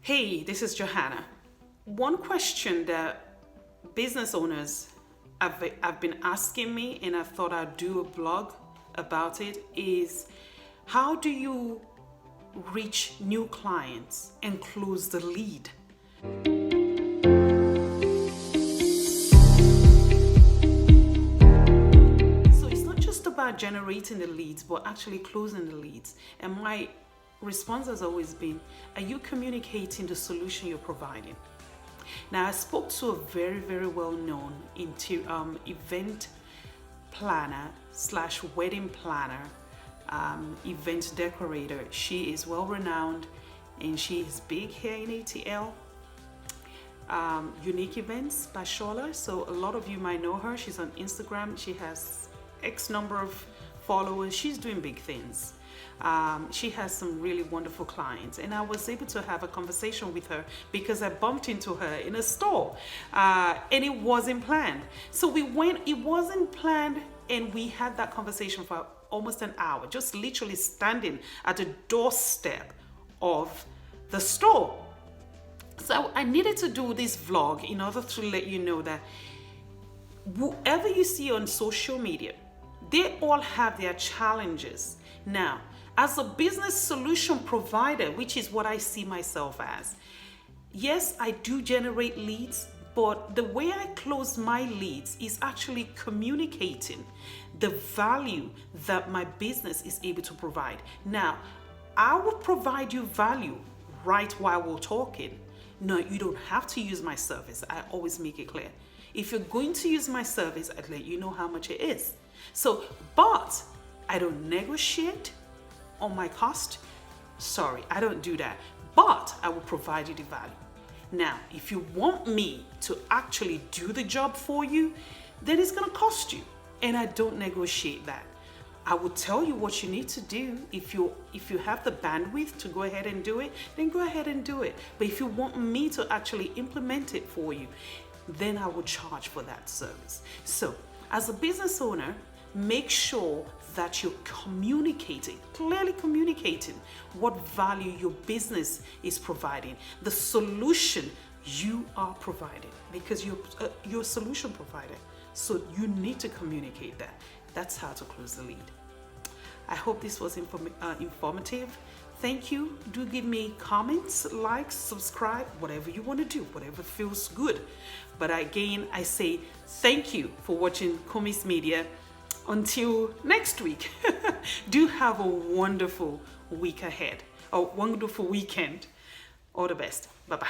Hey, this is Johanna. One question that business owners have been asking me, and I thought I'd do a blog about it, is how do you reach new clients and close the lead? So it's not just about generating the leads, but actually closing the leads. And my response has always been, are you communicating the solution you're providing? Now, I spoke to a very, very well-known event planner slash wedding planner, event decorator. She is well-renowned and she is big here in ATL. Unique Events by Shola. So a lot of you might know her. She's on Instagram. She has X number of followers. She's doing big things. She has some really wonderful clients, and I was able to have a conversation with her because I bumped into her in a store, and it wasn't planned. So we went, it wasn't planned, and we had that conversation for almost an hour, just literally standing at the doorstep of the store. So I needed to do this vlog in order to let you know that whoever you see on social media, they all have their challenges. Now, as a business solution provider, which is what I see myself as, yes, I do generate leads, but the way I close my leads is actually communicating the value that my business is able to provide. Now, I will provide you value right while we're talking. No, you don't have to use my service. I always make it clear. If you're going to use my service, I'd let you know how much it is. So, but I don't negotiate on my cost. Sorry, I don't do that. But I will provide you the value. Now, if you want me to actually do the job for you, then it's going to cost you. And I don't negotiate that. I will tell you what you need to do. If you have the bandwidth to go ahead and do it, then go ahead and do it. But if you want me to actually implement it for you, then I will charge for that service. So, as a business owner, make sure that you're clearly communicating what value your business is providing, the solution you are providing, because you're a solution provider. So you need to communicate that. That's how to close the lead. I hope this was informative. Thank you. Do give me comments, likes, subscribe, whatever you want to do, whatever feels good. But again, I say thank you for watching Kunmis Media. Until next week, do have a wonderful week ahead, a wonderful weekend. All the best. Bye-bye.